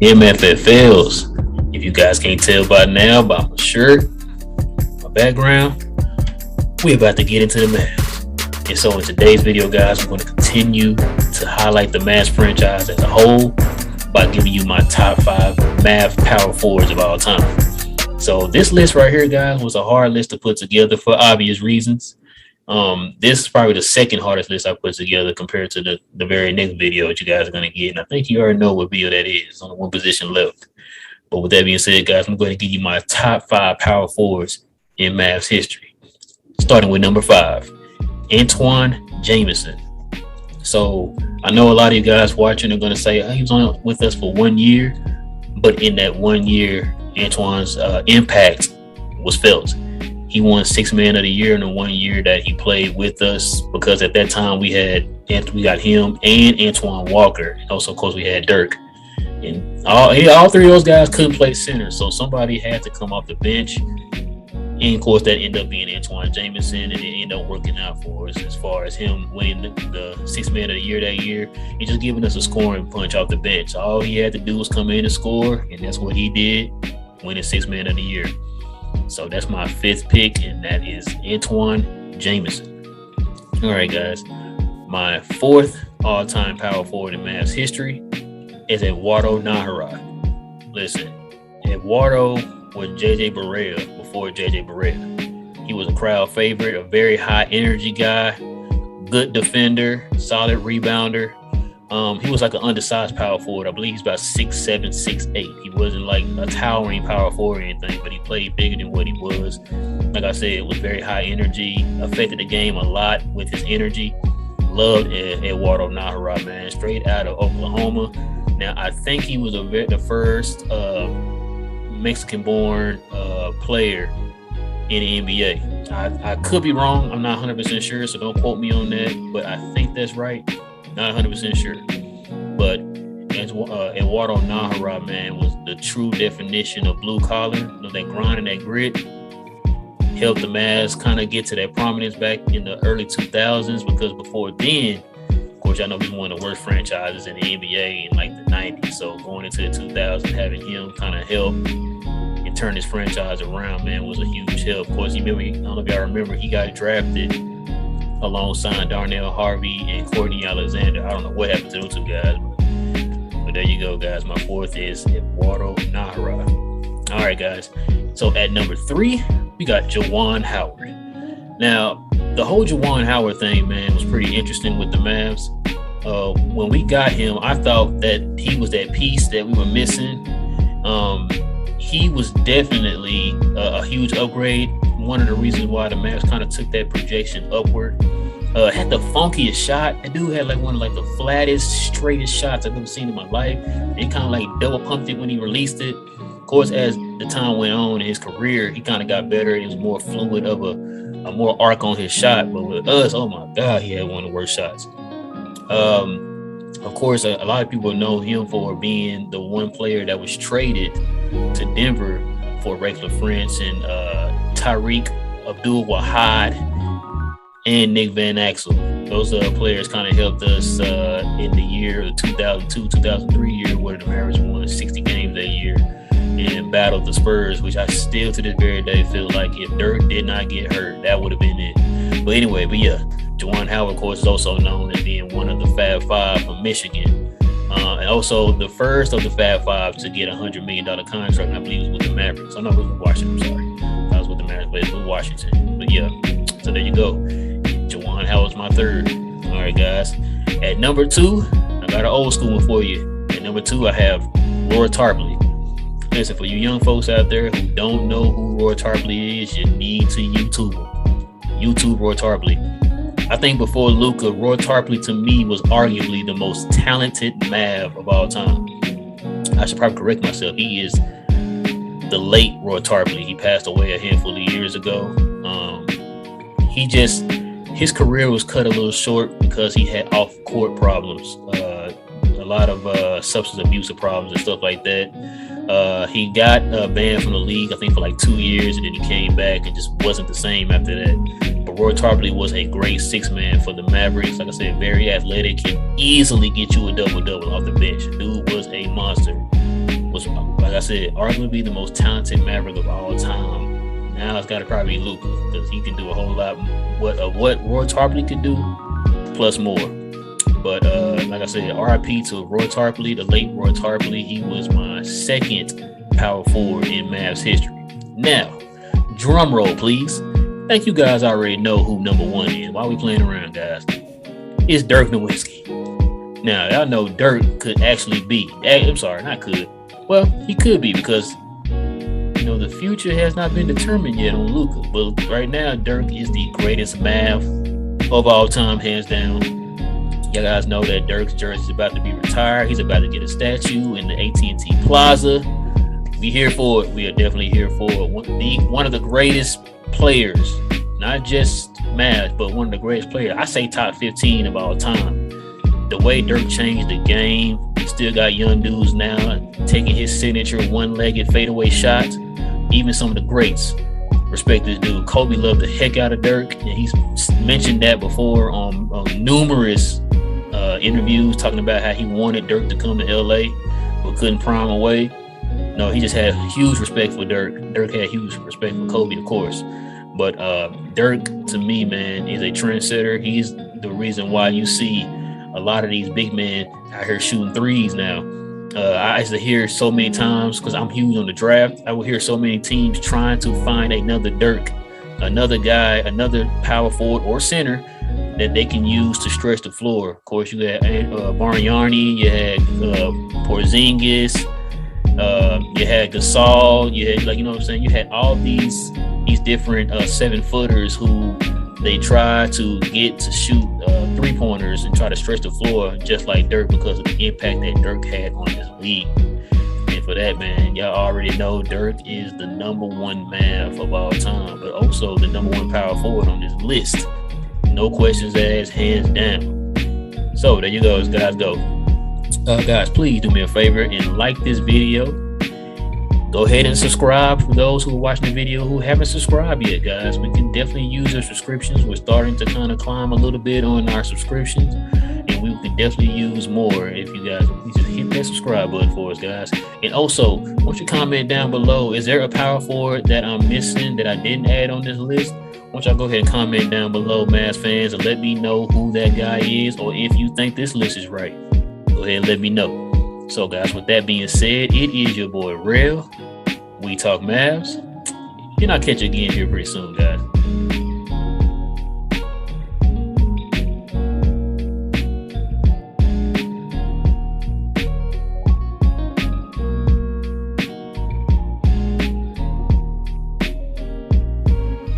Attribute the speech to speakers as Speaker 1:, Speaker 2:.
Speaker 1: MFFLs. If you guys can't tell by now by my shirt, my background, we're about to get into the Mavs. And so in today's video, guys, I'm going to continue to highlight the Mavs franchise as a whole by giving you my top 5 Mavs power forwards of all time. So this list right here, guys, was a hard list to put together for obvious reasons. This is probably the second hardest list I put together compared to the very next video that you guys are going to get. And I think you already know what video that is, on the one position left. But with that being said, guys, I'm going to give you my top 5 power forwards in Mavs history. Starting with number 5, Antoine Jameson. So I know a lot of you guys watching are going to say, he was on with us for 1 year. But in that 1 year, Antoine's impact was felt. He won 6th Man of the Year in the 1 year that he played with us, because at that time we got him and Antoine Walker. And also, of course, we had Dirk. And all three of those guys couldn't play center, so somebody had to come off the bench. And of course, that ended up being Antoine Jameson, and it ended up working out for us as far as him winning the 6th Man of the Year that year and just giving us a scoring punch off the bench. All he had to do was come in and score, and that's what he did, winning 6th Man of the Year. So that's my 5th pick, and that is Antoine Jameson. All right, guys. My 4th all-time power forward in Mavs history is Eduardo Najera. Listen, Eduardo was JJ Barea before JJ Barea. He was a crowd favorite, a very high energy guy, good defender, solid rebounder. He was like an undersized power forward. I believe he's about 6'7", 6'8". He wasn't like a towering power forward or anything, but he played bigger than what he was. Like I said, it was very high energy, affected the game a lot with his energy. Loved Eduardo Najera, man, straight out of Oklahoma. Now, I think he was the first Mexican-born player in the NBA. I could be wrong. I'm not 100% sure, so don't quote me on that. But I think that's right. Not 100% sure. But Eduardo Najera, man, was the true definition of blue collar. You know, that grind and that grit helped the Mavs kind of get to that prominence back in the early 2000s, because before then, of course, I know he's one of the worst franchises in the NBA in like the 90s. So going into the 2000s, having him kind of help and turn his franchise around, man, was a huge help. Of course, I don't know if y'all remember, he got drafted alongside Darnell Harvey and Courtney Alexander. I don't know what happened to those two guys, but there you go, guys. My 4th is Eduardo Najera. All right, guys. So at number 3, we got Jawan Howard. Now, the whole Jawan Howard thing, man, was pretty interesting with the Mavs. When we got him, I thought that he was that piece that we were missing. He was definitely a huge upgrade. One of the reasons why the Mavs kind of took that projection upward. Had the funkiest shot. That dude had like one of like the flattest, straightest shots I've ever seen in my life. And kind of like double pumped it when he released it. Of course, as the time went on in his career, he kind of got better. He was more fluid of a more arc on his shot. But with us, oh my God, he had one of the worst shots. Of course, a lot of people know him for being the one player that was traded to Denver for Raquel Prince and Tariq Abdul-Wahad and Nick Van Exel. Those players kind of helped us in the year of 2002, 2003 year, where the Mavericks won 60 games that year and battled the Spurs, which I still to this very day feel like if Dirk did not get hurt, that would have been it. But anyway, Jawan Howard, of course, is also known as being one of the Fab Five from Michigan. And also the first of the Fab Five to get a $100 million contract, and I believe it was with the Mavericks. I know it was with Washington, I'm sorry. I was with the Mavericks, but it was Washington. But yeah, so there you go. Jawan Howard's my 3rd. All right, guys. At number 2, I got an old school one for you. At number 2, I have Roy Tarpley. Listen, for you young folks out there who don't know who Roy Tarpley is, you need to YouTube him. YouTube Roy Tarpley. I think before Luka, Roy Tarpley to me was arguably the most talented Mav of all time. I should probably correct myself. He is the late Roy Tarpley. He passed away a handful of years ago. His career was cut a little short because he had off-court problems, a lot of substance abuse problems and stuff like that. He got banned from the league, I think, for like 2 years, and then he came back and just wasn't the same after that. But Roy Tarpley was a great 6-man for the Mavericks. Like I said, very athletic, can easily get you a double-double off the bench. Dude was a monster. like I said, arguably the most talented Maverick of all time. Now it's got to probably be Luka, because he can do a whole lot of what Roy Tarpley could do, plus more. But like I said, RIP to Roy Tarpley, the late Roy Tarpley. He was my second power forward in Mavs history. Now, drum roll, please. Think you guys already know who number one is. Why are we playing around, guys? It's Dirk Nowitzki. Now, y'all know Dirk could actually be. I'm sorry, not could. Well, he could be, because the future has not been determined yet on Luka. But right now, Dirk is the greatest Mav of all time, hands down. You guys know that Dirk's jersey is about to be retired. He's about to get a statue in the AT&T Plaza. We here for it. We are definitely here for it. One of the greatest players, not just Mavs, but one of the greatest players. I say top 15 of all time. The way Dirk changed the game, he still got young dudes now taking his signature one-legged fadeaway shots. Even some of the greats respect this dude. Kobe loved the heck out of Dirk, and he's mentioned that before on numerous interviews, talking about how he wanted Dirk to come to LA, but couldn't pry him away. No, he just had huge respect for Dirk. Dirk had huge respect for Kobe, of course. But Dirk, to me, man, is a trendsetter. He's the reason why you see a lot of these big men out here shooting threes now. I used to hear so many times, because I'm huge on the draft, I would hear so many teams trying to find another Dirk, another guy, another power forward or center that they can use to stretch the floor. Of course, you had Bargnani, you had Porzingis, you had Gasol, you had, you know what I'm saying? You had all these different 7-footers who they try to get to shoot 3-pointers and try to stretch the floor just like Dirk, because of the impact that Dirk had on this league. And for that, man, y'all already know Dirk is the number one Mav of all time, but also the number one power forward on this list. No questions asked, hands down. So there you go, guys. Guys, please do me a favor and like this video. Go ahead and subscribe for those who are watching the video who haven't subscribed yet, guys. We can definitely use our subscriptions. We're starting to kind of climb a little bit on our subscriptions, and we can definitely use more if you guys just hit that subscribe button for us, guys. And also, why don't you comment down below, is there a power forward that I'm missing that I didn't add on this list? Why don't y'all go ahead and comment down below, Mavs fans, and let me know who that guy is, or if you think this list is right. Go ahead and let me know. So, guys, with that being said, it is your boy, Real. We talk Mavs, and I'll catch you again here pretty soon, guys.